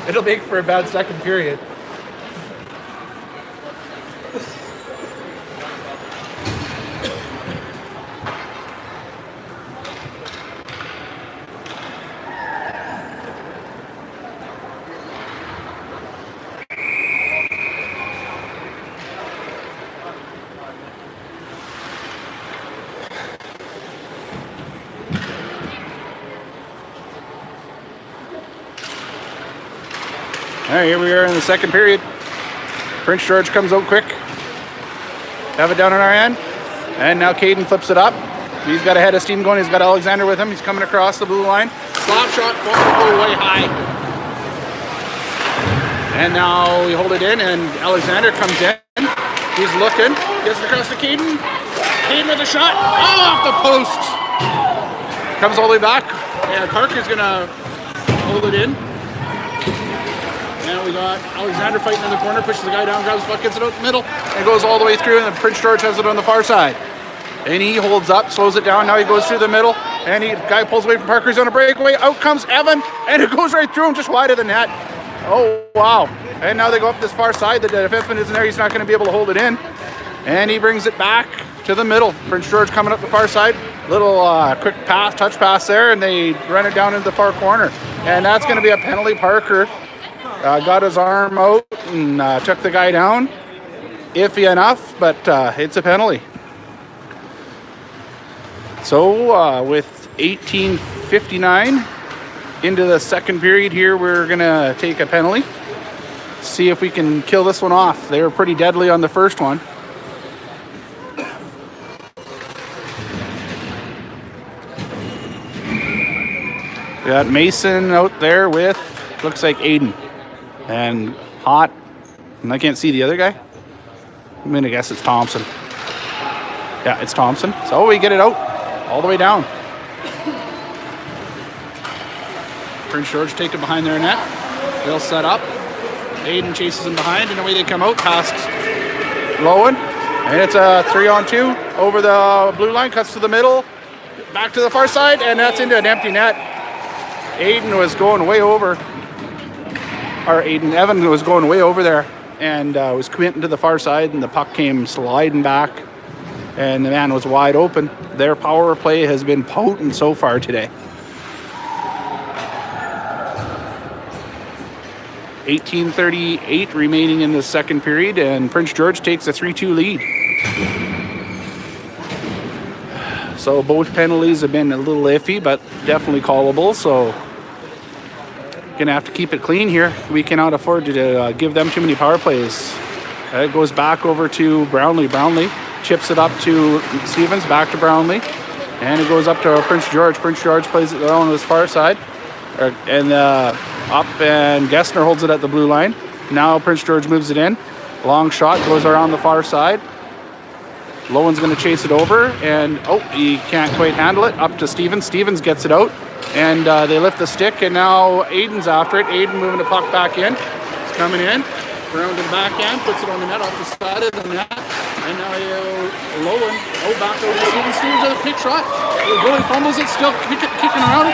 It'll make for a bad second period. All right, here we are in the second period. Prince George comes out quick. Have it down on our end. And now Caden flips it up. He's got a head of steam going. He's got Alexander with him. He's coming across the blue line. Slap shot, go way high. And now we hold it in, and Alexander comes in. He's looking. Gets it across to Caden. Caden with a shot. Oh, off the post. Comes all the way back. And Parker's going to hold it in. Now we got Alexander fighting in the corner, pushes the guy down, grabs the puck, gets it out the middle, and goes all the way through, and then Prince George has it on the far side. And he holds up, slows it down, now he goes through the middle, and the guy pulls away from Parker, he's on a breakaway, out comes Evan, and it goes right through him, just wide of the net. Oh, wow. And now they go up this far side, the defenseman isn't there, he's not going to be able to hold it in. And he brings it back to the middle. Prince George coming up the far side, little quick pass, touch pass there, and they run it down into the far corner. And that's going to be a penalty. Parker got his arm out and took the guy down. Iffy enough, but it's a penalty. So with 18:59 into the second period here, we're going to take a penalty. See if we can kill this one off. They were pretty deadly on the first one. We got Mason out there with, looks like Aiden. And Hot, and I can't see the other guy. I'm gonna guess it's Thompson. Yeah, it's Thompson. So we get it out all the way down. Prince George take it behind their net. They'll set up. Aiden chases him behind, and away they come out past Lowen. And it's a 3-on-2 over the blue line, cuts to the middle, back to the far side, and that's into an empty net. Aiden was going way over. Evan was going way over there and was committing to the far side, and the puck came sliding back, and the man was wide open. Their power play has been potent so far today. 18:38 remaining in the second period, and Prince George takes a 3-2 lead. So both penalties have been a little iffy, but definitely callable, so gonna have to keep it clean here. We cannot afford to give them too many power plays. It goes back over to Brownlee. Brownlee chips it up to Stevens, back to Brownlee, and it goes up to Prince George. Prince George plays it on his far side, and up, and Gessner holds it at the blue line. Now Prince George moves it in. Long shot goes around the far side. Lowen's going to chase it over, and he can't quite handle it. Up to Stevens. Stevens gets it out, and they lift the stick, and now Aiden's after it. Aiden moving the puck back in. It's coming in. Around to the backhand, puts it on the net, off the side of the net. And now Lowen, back over to Stevens. Stevens with a pick shot. The goalie fumbles it, still kicking around.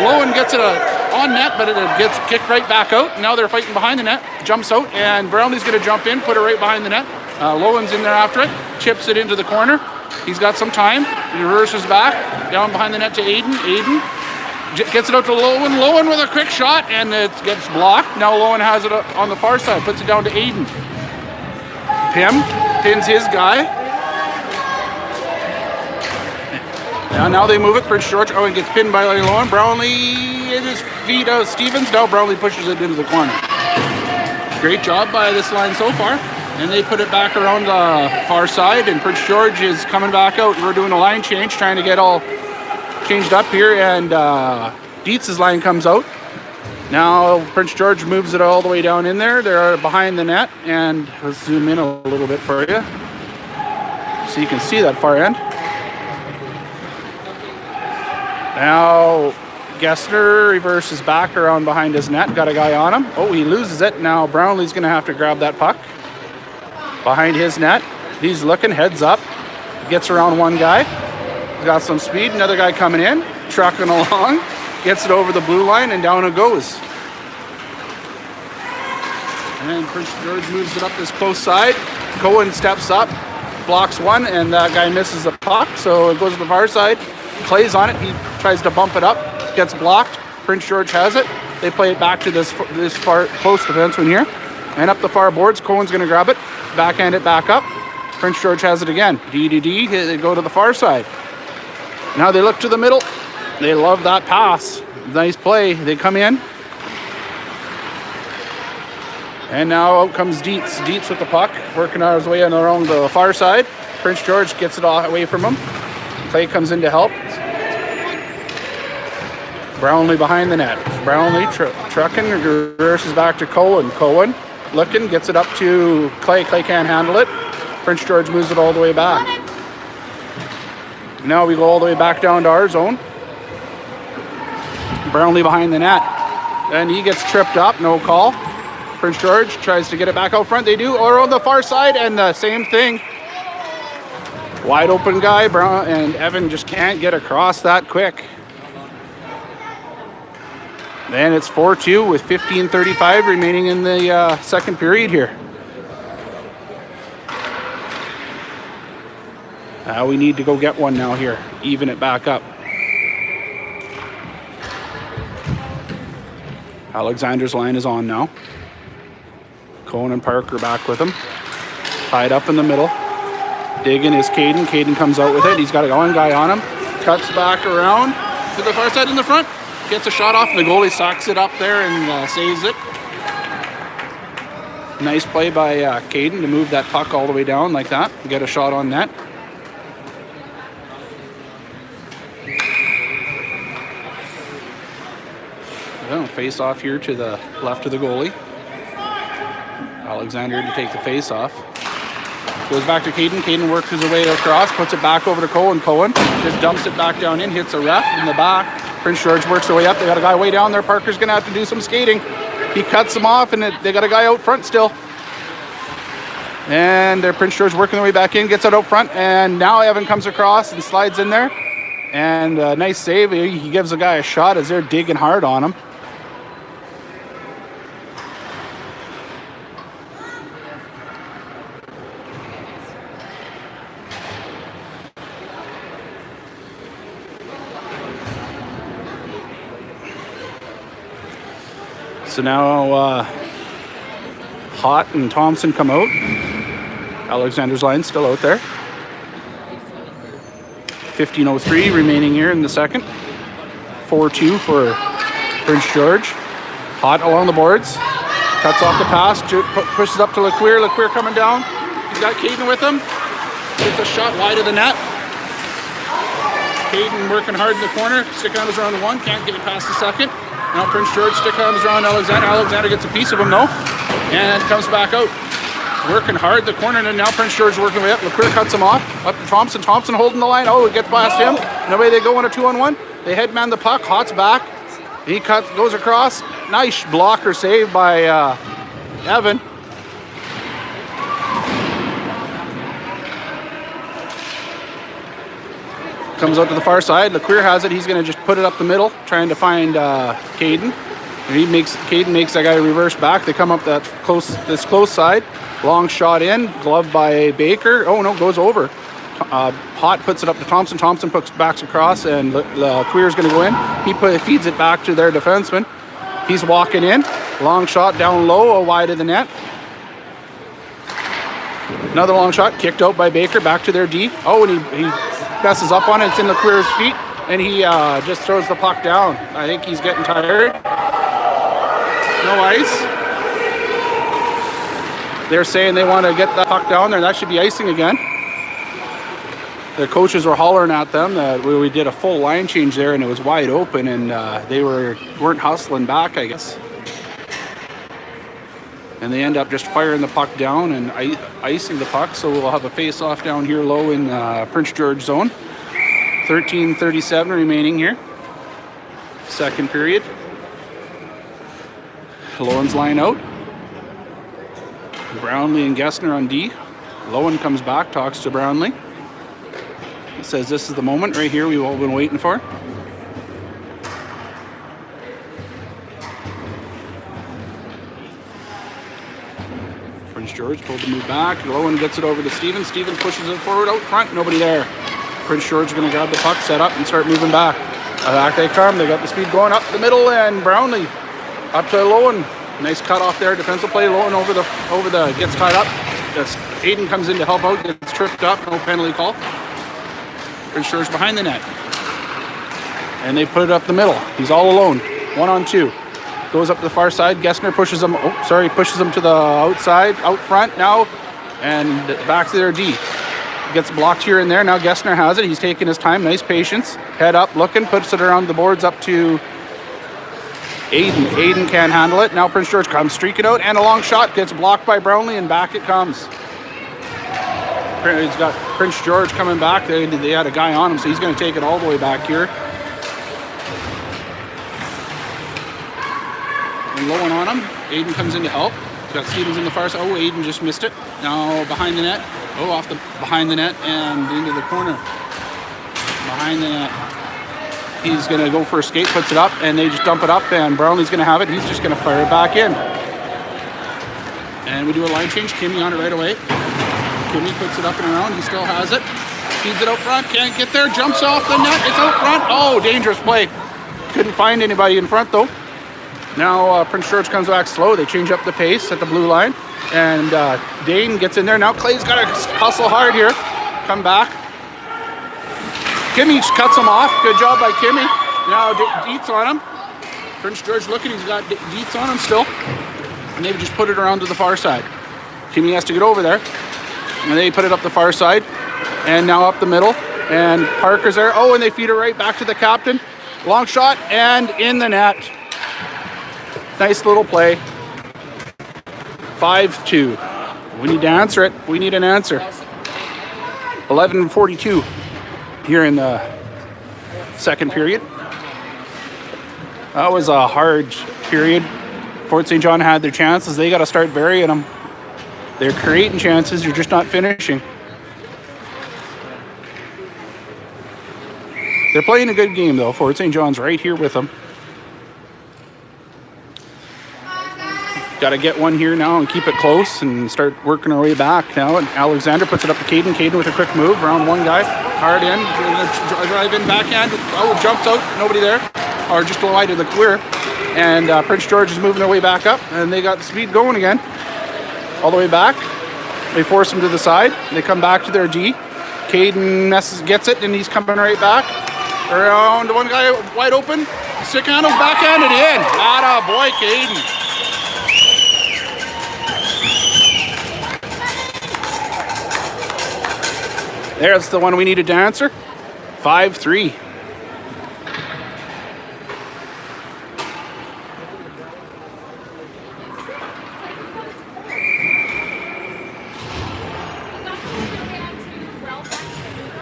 Lowen gets it on net, but it gets kicked right back out. Now they're fighting behind the net. Jumps out, and Brownlee's going to jump in, put it right behind the net. Lowen's in there after it, chips it into the corner. He's got some time. He reverses back, down behind the net to Aiden. Aiden gets it out to Lowen. Lowen with a quick shot, and it gets blocked. Now Lowen has it on the far side, puts it down to Aiden. Pins his guy. Now they move it. Prince George, and gets pinned by Lowen. Brownlee in his feet out. Stevens. Now Brownlee pushes it into the corner. Great job by this line so far. And they put it back around the far side, and Prince George is coming back out. We're doing a line change, trying to get all changed up here, and Dietz's line comes out. Now Prince George moves it all the way down in there. They're behind the net, and let's zoom in a little bit for you so you can see that far end. Now Gessner reverses back around behind his net, got a guy on him. He loses it. Now Brownlee's going to have to grab that puck behind his net. He's looking, heads up, gets around one guy. He's got some speed. Another guy coming in, trucking along. gets it over the blue line, and down it goes. And Prince George moves it up this close side. Cohen steps up, blocks one, and that guy misses the puck, so it goes to the far side. Clay's on it. He tries to bump it up, gets blocked. Prince George has it. They play it back to this far close defenseman here, and up the far boards. Cohen's going to grab it, backhand it back up. Prince George has it again. D. They go to the far side. Now they look to the middle. They love that pass. Nice play. They come in. And now out comes Dietz. Dietz with the puck, working on his way around the far side. Prince George gets it all away from him. Clay comes in to help. Brownlee behind the net. Brownlee trucking, reverses back to Cohen. Cohen looking, gets it up to Clay. Clay can't handle it. Prince George moves it all the way back. Now we go all the way back down to our zone. Brownlee behind the net. And he gets tripped up, no call. Prince George tries to get it back out front. They do, or on the far side, and the same thing. Wide open guy, Brown, and Evan just can't get across that quick. And it's 4-2 with 15:35 remaining in the second period here. We need to go get one now here, even it back up. Alexander's line is on now. Cohen and Parker back with him. Tied up in the middle. Digging is Caden. Caden comes out with it. He's got a one guy on him. Cuts back around to the far side in the front. Gets a shot off, and the goalie socks it up there and saves it. Nice play by Caden to move that puck all the way down like that. Get a shot on net. Face off here to the left of the goalie. Alexander to take the face off. Goes back to Caden. Caden works his way across, puts it back over to Cohen. Cohen just dumps it back down in, hits a ref in the back. Prince George works their way up. They got a guy way down there. Parker's going to have to do some skating. He cuts him off, and they got a guy out front still. And Prince George working their way back in, gets it out front, and now Evan comes across and slides in there. And nice save. He gives the guy a shot as they're digging hard on him. So now Hott and Thompson come out. Alexander's line still out there. 15:03 remaining here in the second. 4-2 for Prince George. Hott along the boards. Cuts off the pass. Pushes up to LeCuire. LeCuire coming down. He's got Caden with him. Gets a shot wide of the net. Caden working hard in the corner. Stick on his around one. Can't get it past the second. Now Prince George stick arms around Alexander. Alexander gets a piece of him though, and comes back out. Working hard the corner, and now Prince George working way up. LeCuire cuts him off. Up to Thompson. Thompson holding the line. Oh, it gets past him. And away they go on a 2-on-1. They headman the puck. Hott's back. He goes across. Nice blocker save by Evan. Comes out to the far side. LeCuire has it. He's going to just put it up the middle, trying to find Caden. Caden makes that guy reverse back. They come up this close side. Long shot in. Glove by Baker. Oh no, goes over. Hott puts it up to Thompson. Thompson backs across, and LeCuire's going to go in. He feeds it back to their defenseman. He's walking in. Long shot down low, wide of the net. Another long shot kicked out by Baker. Back to their D. Oh, and he messes up on it. It's in LeCuire's feet, and he just throws the puck down. I think he's getting tired. No ice. They're saying they want to get that puck down there. That should be icing again. The coaches were hollering at them that we did a full line change there, and it was wide open, and they weren't hustling back, I guess. And they end up just firing the puck down and icing the puck, so we'll have a face-off down here low in Prince George zone. 13:37 remaining here. Second period. Lowen's line out. Brownlee and Gessner on D. Lowen comes back, talks to Brownlee. He says this is the moment right here we've all been waiting for. Prince George told to move back. Lowen gets it over to Stevens. Stevens pushes it forward out front. Nobody there. Prince George is going to grab the puck, set up, and start moving back. Back they come. They got the speed going up the middle, and Brownlee up to Lowen. Nice cut off there. Defensive play. Lowen over the gets tied up. Aiden comes in to help out. Gets tripped up. No penalty call. Prince George behind the net. And they put it up the middle. He's all alone. 1-on-2. Goes up to the far side. Gessner pushes him. Pushes him to the outside, out front now, and back to their D. Gets blocked here and there. Now Gessner has it. He's taking his time. Nice patience. Head up, looking, puts it around the boards up to Aiden. Aiden can't handle it. Now Prince George comes streaking out, and a long shot gets blocked by Brownlee, and back it comes. He's got Prince George coming back. They had a guy on him, so he's going to take it all the way back here. And Lowen on him. Aiden comes in to help. He's got Stevens in the far side. Oh, Aiden just missed it. Now behind the net. Oh, off the behind the net and into the corner. Behind the net. He's going to go for a skate, puts it up, and they just dump it up, and Brownlee's going to have it. He's just going to fire it back in. And we do a line change. Kimmy on it right away. Kimmy puts it up and around. He still has it. Feeds it out front. Can't get there. Jumps off the net. It's out front. Oh, dangerous play. Couldn't find anybody in front, though. Now Prince George comes back slow. They change up the pace at the blue line. And Dane gets in there. Now Clay's got to hustle hard here. Come back. Kimmy cuts him off. Good job by Kimmy. Now Dietz on him. Prince George looking. He's got Dietz on him still. And they just put it around to the far side. Kimmy has to get over there. And they put it up the far side. And now up the middle. And Parker's there. Oh, and they feed it right back to the captain. Long shot and in the net. Nice little play. 5-2. We need to answer it. We need an answer. 11:42 here in the second period. That was a hard period. Fort St. John had their chances. They got to start burying them. They're creating chances. You're just not finishing. They're playing a good game, though. Fort St. John's right here with them. Got to get one here now and keep it close and start working our way back now. And Alexander puts it up to Caden. Caden with a quick move around one guy. Hard in. Drive in, backhand. Oh, jumps out. Nobody there. Or just wide of the clear. And Prince George is moving their way back up. And they got the speed going again. All the way back. They force him to the side. They come back to their D. Caden gets it, and he's coming right back. Around one guy wide open. Sicano's backhanded in. Atta boy, Caden. There's the one we needed to answer. 5-3.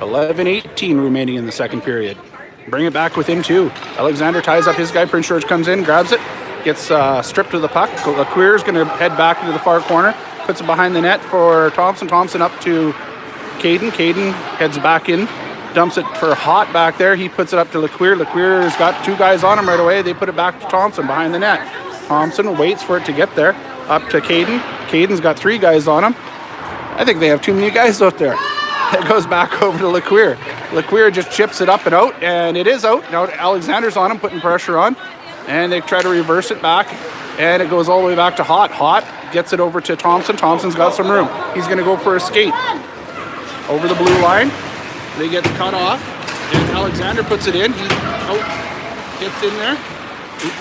$11:18 remaining in the second period. Bring it back within 2. Alexander ties up his guy. Prince George comes in, grabs it, gets stripped of the puck. LeQueer's going to head back into the far corner, puts it behind the net for Thompson. Thompson up to Caden. Caden heads back in, dumps it for Hott back there. He puts it up to LeQueer. LeQueer's got 2 guys on him right away. They put it back to Thompson behind the net. Thompson waits for it to get there. Up to Caden. Caden's got 3 guys on him. I think they have too many guys out there. It goes back over to LeQueer. LeQueer just chips it up and out, and it is out. Now Alexander's on him, putting pressure on, and they try to reverse it back, and it goes all the way back to Hott. Hott gets it over to Thompson. Thompson's got some room. He's going to go for a skate. Over the blue line. They get cut off, and Alexander puts it in. He gets in there,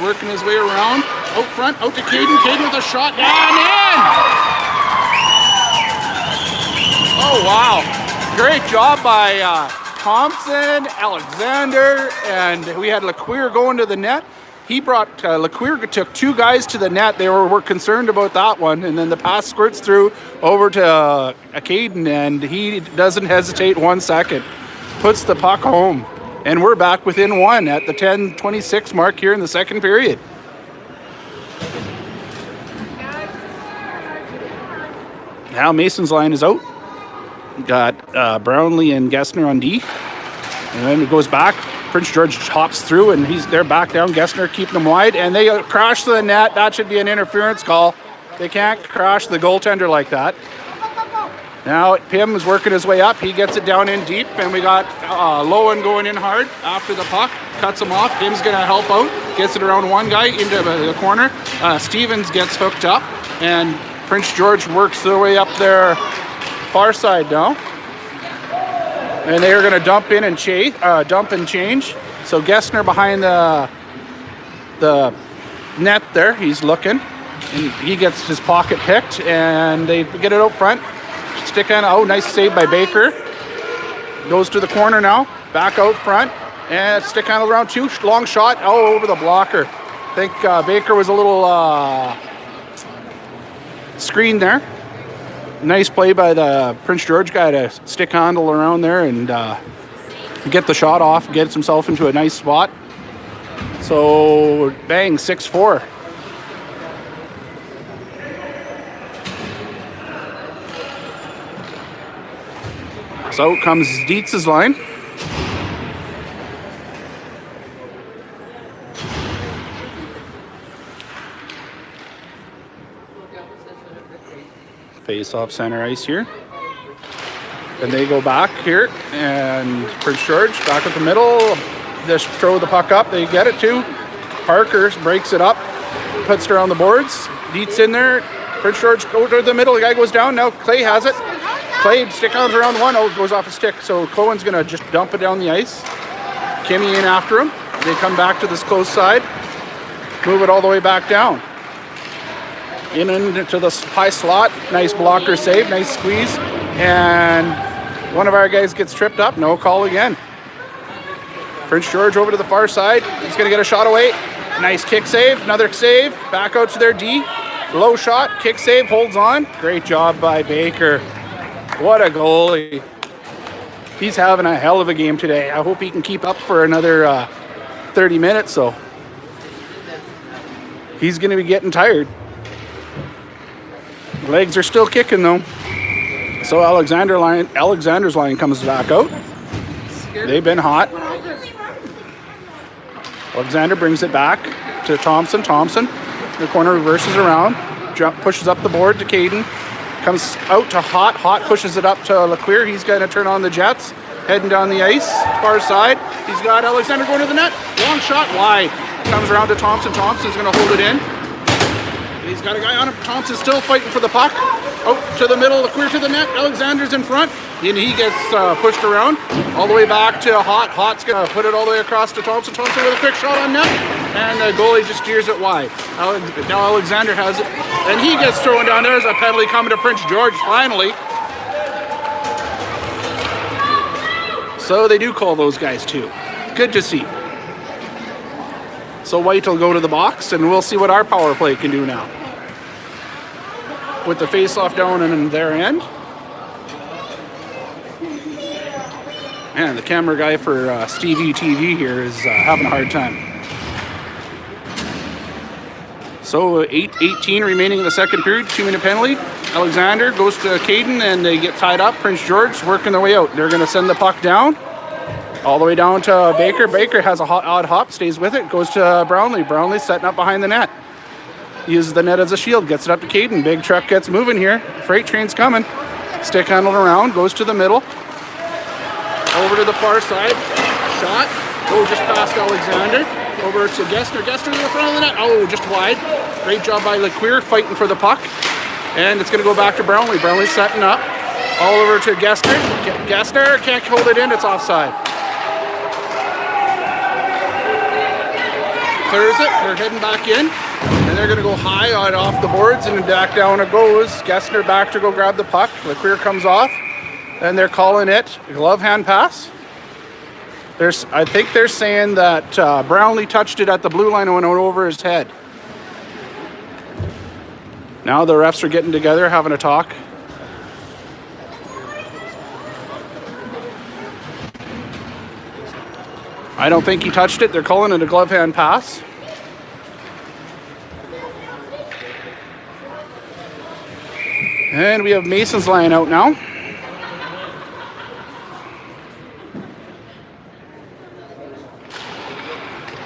working his way around. Out front, out to Caden. Caden with a shot, and in! Oh, wow. Great job by Thompson, Alexander, and we had LeQueer going to the net. He brought, LeQueer took 2 guys to the net. They were concerned about that one, and then the pass squirts through over to Caden, and he doesn't hesitate 1 second. Puts the puck home, and we're back within 1 at the 10:26 mark here in the second period. Now Mason's line is out. Got Brownlee and Gessner on D. And then it goes back. Prince George hops through, and they're back down. Gessner keeping them wide, and they crash to the net. That should be an interference call. They can't crash the goaltender like that. Now Pim is working his way up. He gets it down in deep, and we got Lowen going in hard after the puck. Cuts him off. Pim's going to help out. Gets it around one guy into the corner. Stevens gets hooked up, and Prince George works their way up their far side now. And they are going to dump in and change. So Gessner behind the net there. He's looking, and he gets his pocket picked, and they get it out front. Stick on. Oh, nice save by Baker. Goes to the corner now. Back out front. And stick on around two. Long shot. Oh, over the blocker. I think Baker was a little screen there. Nice play by the Prince George guy to stick handle around there and get the shot off. Gets himself into a nice spot. So, bang, 6-4. So comes Dietz's line. Face off center ice here. And they go back here. And Prince George back at the middle. Just throw the puck up. They get it too. Parker breaks it up. Puts it around the boards. Dietz in there. Prince George goes to the middle. The guy goes down. Now Clay has it. Clay stick on around one. Oh, it goes off a stick. So Cohen's going to just dump it down the ice. Kimmy in after him. They come back to this close side. Move it all the way back down. In into the high slot. Nice blocker save. Nice squeeze. And one of our guys gets tripped up. No call again. Prince George over to the far side. He's going to get a shot away. Nice kick save. Another save. Back out to their D. Low shot. Kick save. Holds on. Great job by Baker. What a goalie. He's having a hell of a game today. I hope he can keep up for another 30 minutes. So he's going to be getting tired. Legs are still kicking though. So Alexander's line comes back out. They've been hot. Alexander brings it back to Thompson. Thompson, the corner reverses around. Pushes up the board to Caden. Comes out to Hot. Hot pushes it up to LeClaire. He's going to turn on the Jets. Heading down the ice, far side. He's got Alexander going to the net. Long shot, wide. Comes around to Thompson. Thompson's going to hold it in. He's got a guy on him. Thompson's still fighting for the puck. Out to the middle, LeClaire to the net. Alexander's in front. And he gets pushed around. All the way back to Hot. Hot's going to put it all the way across to Thompson. Thompson with a quick shot on net. And the goalie just steers it wide. Now Alexander has it. And he gets thrown down. There's a penalty coming to Prince George finally. So they do call those guys too. Good to see. So White will go to the box, and we'll see what our power play can do now. With the face-off down in their end. And the camera guy for Stevie TV here is having a hard time. So 8:18 remaining in the second period, 2-minute penalty. Alexander goes to Caden, and they get tied up. Prince George working their way out. They're going to send the puck down. All the way down to Baker. Baker has a odd hop, stays with it, goes to Brownlee. Brownlee setting up behind the net. Uses the net as a shield, gets it up to Caden. Big truck gets moving here. Freight train's coming. Stick handled around, goes to the middle. Over to the far side. Shot. Oh, just past Alexander. Over to Gessner. Gessner to the front of the net. Oh, just wide. Great job by LeClaire fighting for the puck. And it's going to go back to Brownlee. Brownlee setting up. All over to Gessner. Gessner can't hold it in. It's offside. Clears it. They're heading back in. And they're going to go high off the boards, and back down it goes. Gessner back to go grab the puck. LeClaire comes off. And they're calling it a glove hand pass. I think they're saying that Brownlee touched it at the blue line and went over his head. Now the refs are getting together, having a talk. I don't think he touched it. They're calling it a glove hand pass. And we have Mason's line out now.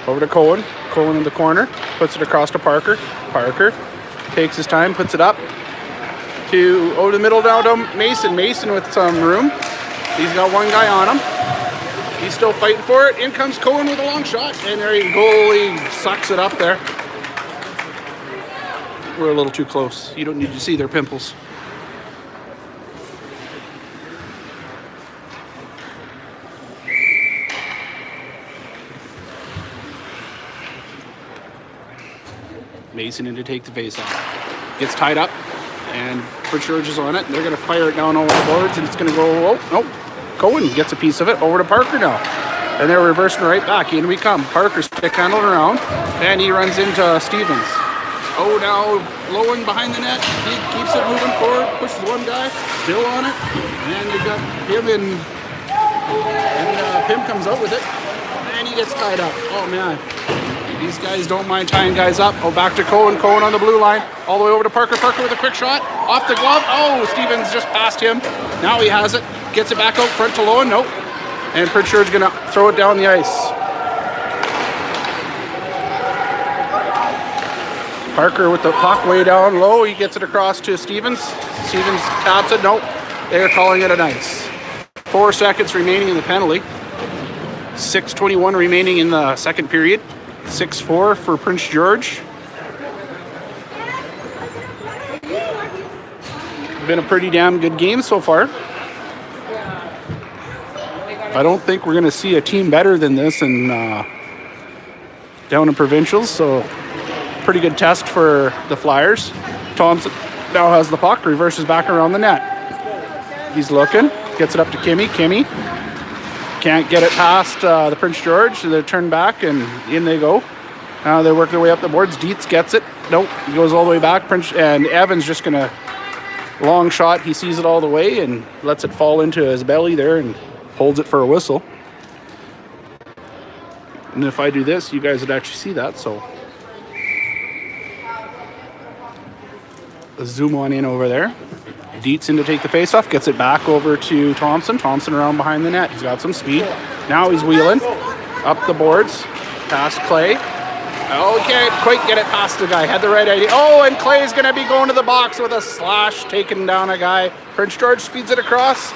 Over to Cohen. Cohen in the corner. Puts it across to Parker. Parker Takes his time, puts it up to over the middle down to Mason. Mason with some room. He's got one guy on him. He's still fighting for it. In comes Cohen with a long shot, and there you go. He sucks it up there. We're a little too close. You don't need to see their pimples. Mason in to take the face off. Gets tied up, and Prince George is on it. They're going to fire it down over the boards, and it's going to go, oh, nope. Cohen gets a piece of it over to Parker now. And they're reversing right back. In we come. Parker stick handling around, and he runs into Stevens. Oh, now Lowen behind the net. He keeps it moving forward, pushes one guy, still on it. And you got him and Pim comes out with it, and he gets tied up. Oh, man. These guys don't mind tying guys up. Oh, back to Cohen. Cohen on the blue line. All the way over to Parker. Parker with a quick shot. Off the glove. Oh, Stevens just passed him. Now he has it. Gets it back out front to Lowen. Nope. And Prince George going to throw it down the ice. Parker with the puck way down low. He gets it across to Stevens. Stevens taps it. Nope. They're calling it an ice. 4 seconds remaining in the penalty. 6:21 remaining in the second period. 6-4 for Prince George. Been a pretty damn good game so far. I don't think we're going to see a team better than this down in provincials, so pretty good test for the Flyers. Thompson now has the puck, reverses back around the net. He's looking, gets it up to Kimmy. Kimmy can't get it past the Prince George, so they turn back and in they go. Now they work their way up the boards. Dietz gets it. Nope, he goes all the way back. And Evans just going to long shot. He sees it all the way and lets it fall into his belly there and holds it for a whistle. And if I do this, you guys would actually see that, so. Let's zoom on in over there. Dietz in to take the faceoff, gets it back over to Thompson. Thompson around behind the net. He's got some speed. Now he's wheeling up the boards, past Clay. Oh, he can't quite get it past the guy. Had the right idea. Oh, and Clay's going to be going to the box with a slash, taking down a guy. Prince George feeds it across.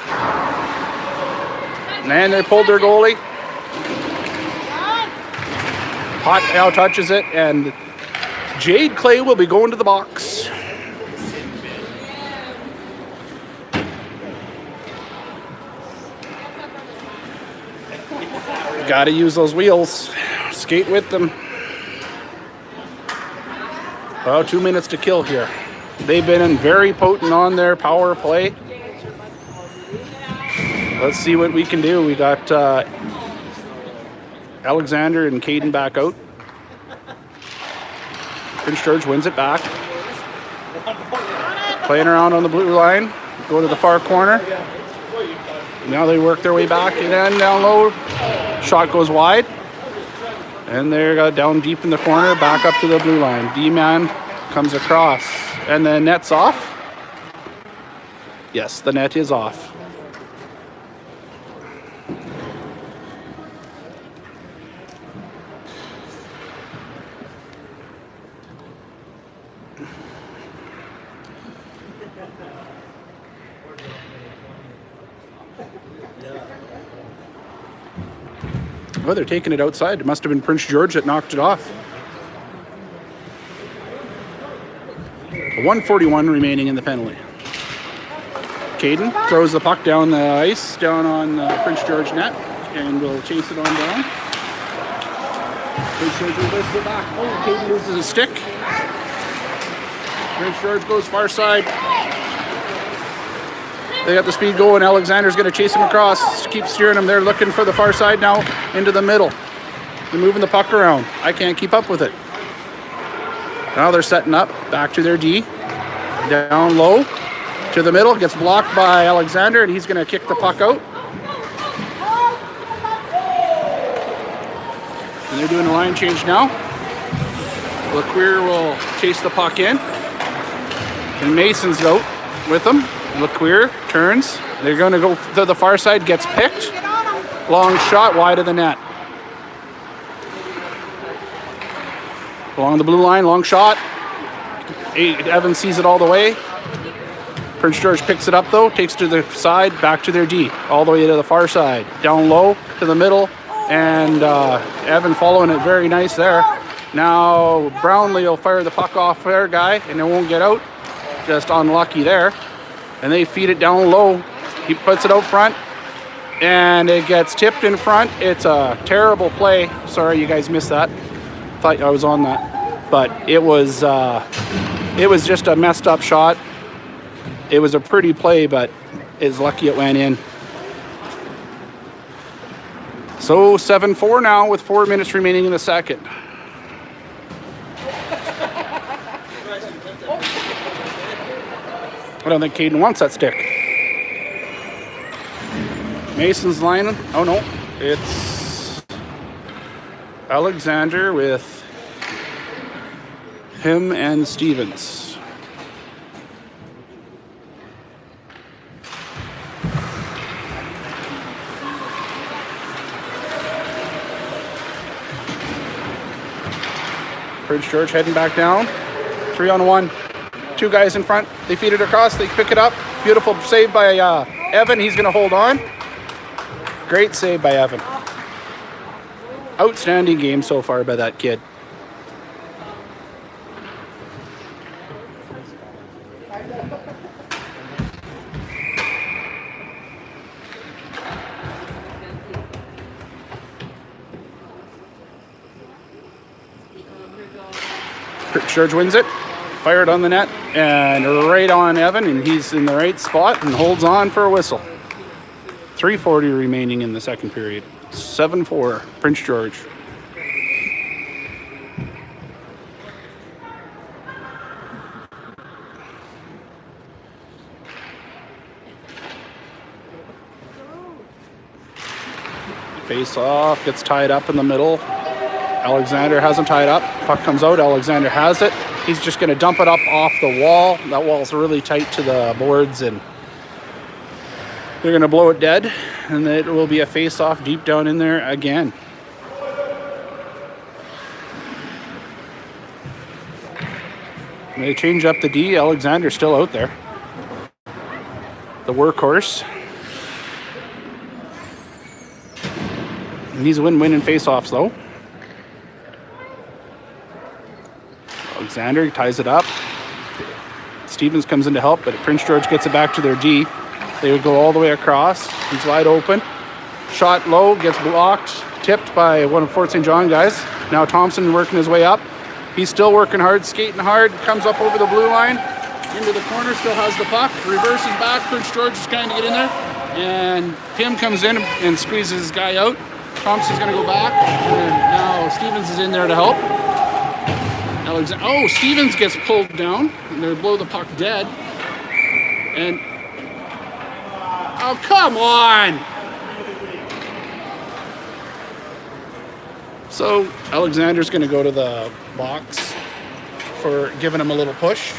And they pulled their goalie. Hot now touches it, and Jade Clay will be going to the box. Got to use those wheels. Skate with them. About 2 minutes to kill here. They've been very potent on their power play. Let's see what we can do. We got Alexander and Caden back out. Prince George wins it back. Playing around on the blue line. Go to the far corner. Now they work their way back and then down low. Shot goes wide. And they're down deep in the corner, back up to the blue line. D-man comes across. And the net's off. Yes, the net is off. Oh, they're taking it outside. It must have been Prince George that knocked it off. 1:41 remaining in the penalty. Caden throws the puck down the ice, down on Prince George net, and will chase it on down. Prince George reverses it back. Oh, Caden loses his stick. Prince George goes far side. They got the speed going. Alexander's going to chase him across. Keep steering him. They're looking for the far side now into the middle. They're moving the puck around. I can't keep up with it. Now they're setting up. Back to their D. Down low. To the middle. Gets blocked by Alexander, and he's going to kick the puck out. And they're doing a line change now. LeQueer will chase the puck in. And Mason's out with them. LeQueer turns. They're going to go to the far side. Gets picked. Long shot wide of the net. Along the blue line. Long shot. Evan sees it all the way. Prince George picks it up though, takes it to the side, back to their D, all the way to the far side, down low to the middle, and Evan following it very nice there. Now Brownlee will fire the puck off their guy, and it won't get out. Just unlucky there. And they feed it down low. He puts it out front, and it gets tipped in front. It's a terrible play. Sorry you guys missed that. Thought I was on that, but it was just a messed up shot. It was a pretty play, but it's lucky it went in. So 7-4 now with 4 minutes remaining in the second. I don't think Caden wants that stick. Mason's line. Oh no, it's Alexander with him and Stevens. Prince George heading back down. 3-on-1. 2 guys in front. They feed it across. They pick it up. Beautiful save by Evan. He's going to hold on. Great save by Evan. Outstanding game so far by that kid. George wins it. Fired on the net and right on Evan, and he's in the right spot and holds on for a whistle. 3:40 remaining in the second period. 7-4, Prince George. Face off, gets tied up in the middle. Alexander has him tied up. Puck comes out, Alexander has it. He's just going to dump it up off the wall. That wall's really tight to the boards, and they're going to blow it dead, and it will be a face-off deep down in there again. They change up the D. Alexander's still out there. The workhorse. And he's a win-win in face-offs, though. Alexander ties it up. Stevens comes in to help, but Prince George gets it back to their D. They would go all the way across. He's wide open. Shot low, gets blocked, tipped by one of Fort St. John guys. Now Thompson working his way up. He's still working hard, skating hard, comes up over the blue line, into the corner, still has the puck, reverses back. Prince George is trying to get in there, and Tim comes in and squeezes his guy out. Thompson's going to go back, and now Stevens is in there to help. Stevens gets pulled down, and they blow the puck dead. And oh, come on! So Alexander's going to go to the box for giving him a little push.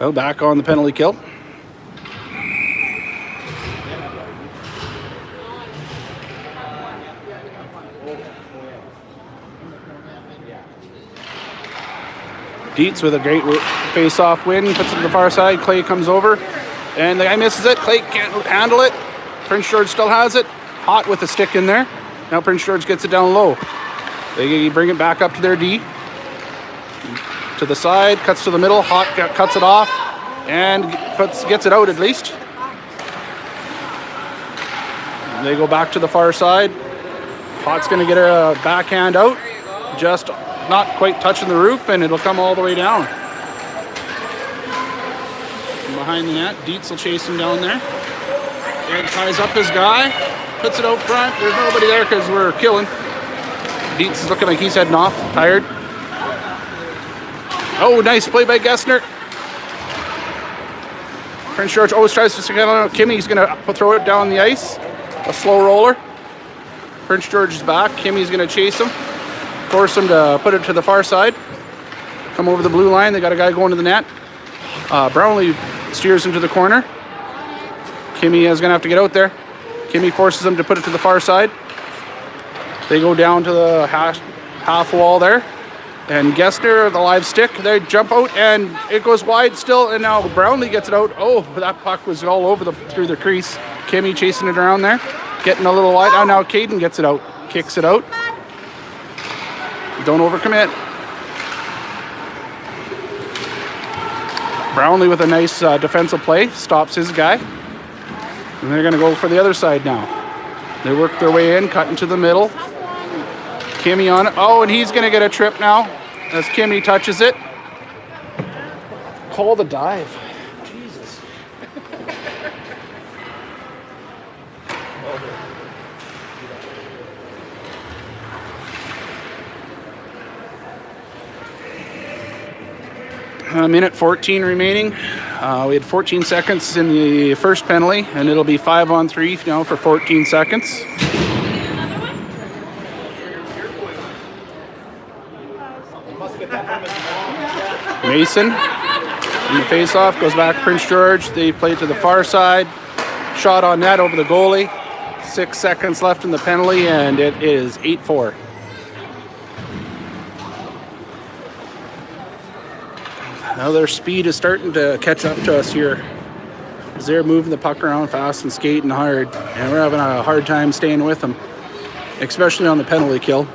Oh, back on the penalty kill. Dietz with a great face-off win, puts it to the far side. Clay comes over, and the guy misses it. Clay can't handle it. Prince George still has it. Hot with a stick in there. Now Prince George gets it down low. They bring it back up to their D. To the side, cuts to the middle. Hot cuts it off, and gets it out at least. And they go back to the far side. Hot's going to get a backhand out. Just not quite touching the roof, and it'll come all the way down. From behind the net, Dietz will chase him down there. Ed ties up his guy, puts it out front. There's nobody there because we're killing. Dietz is looking like he's heading off, tired. Oh, nice play by Gessner. Prince George always tries to stick it on Kimmy's going to throw it down the ice. A slow roller. Prince George is back. Kimmy's going to chase him. Force him to put it to the far side. come over the blue line. They got a guy going to the net. Brownlee steers into the corner. Kimmy is going to have to get out there. Kimmy forces them to put it to the far side. They go down to the half wall there. And Gessner, the live stick, they jump out and it goes wide still. And now Brownlee gets it out. Oh, that puck was all over through the crease. Kimmy chasing it around there, getting a little wide. Oh, now Caden gets it out, kicks it out. Don't overcommit. Brownlee with a nice defensive play, stops his guy. And they're going to go for the other side now. They work their way in, cut into the middle. Kimmy on it. Oh, and he's going to get a trip now as Kimmy touches it. Call the dive. Jesus. A minute 14 remaining. We had 14 seconds in the first penalty, and it'll be 5-on-3 now for 14 seconds. Mason in the face-off goes back Prince George. They play to the far side. Shot on net over the goalie. 6 seconds left in the penalty, and it is 8-4. Now their speed is starting to catch up to us here, as they're moving the puck around fast and skating hard, and we're having a hard time staying with them, especially on the penalty kill.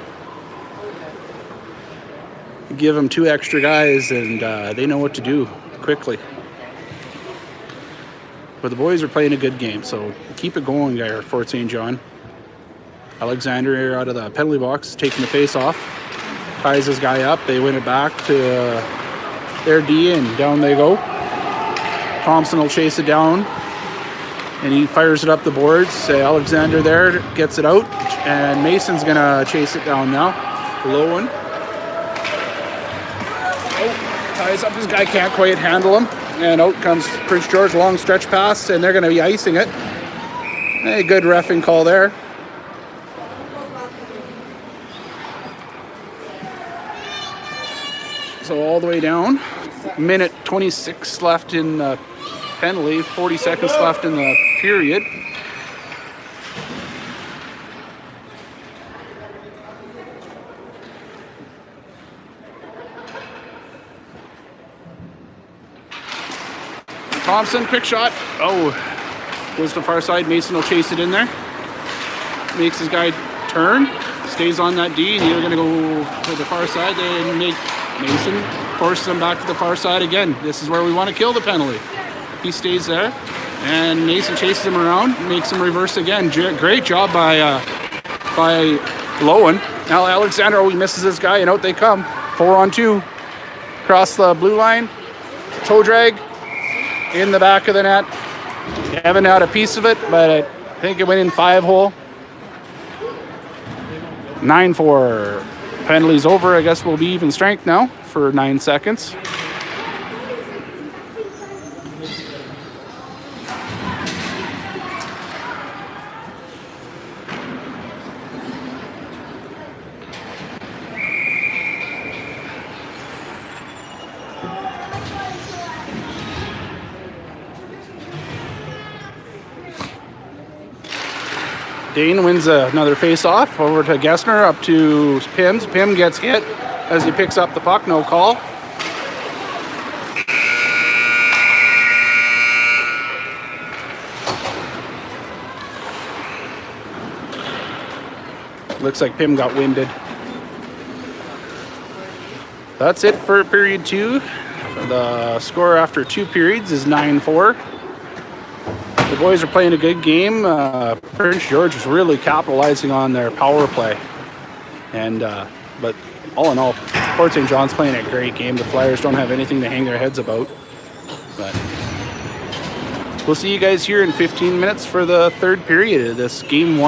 Give them 2 extra guys and they know what to do quickly. But the boys are playing a good game, so keep it going there, Fort St. John. Alexander out of the penalty box, taking the face off, ties his guy up. They win it back to their D, and down they go. Thompson will chase it down, and he fires it up the boards. Alexander there gets it out, and Mason's gonna chase it down now. Low one. Ties up his guy, can't quite handle him. And out comes Prince George, long stretch pass, and they're going to be icing it. A good reffing call there. So all the way down. Minute 26 left in the penalty, 40 seconds left in the period. Thompson, quick shot. Oh, goes to the far side. Mason will chase it in there. Makes his guy turn. Stays on that D, and they're going to go to the far side. They make Mason forces them back to the far side again. This is where we want to kill the penalty. He stays there, and Mason chases him around, makes him reverse again. Great job by Lowen. Now Alexander, he misses his guy, and out they come. 4-on-2. Across the blue line. Toe drag. In the back of the net. Haven't had a piece of it, but I think it went in 5-hole. 9-4. Penalty's over. I guess we'll be even strength now for 9 seconds. Dane wins another face-off over to Gessner, up to Pims. Pim gets hit as he picks up the puck, no call. Looks like Pim got winded. That's it for period 2. The score after 2 periods is 9-4. The boys are playing a good game. Prince George was really capitalizing on their power play. And but all in all, Fort St. John's playing a great game. The Flyers don't have anything to hang their heads about. But we'll see you guys here in 15 minutes for the 3rd period of this game 1.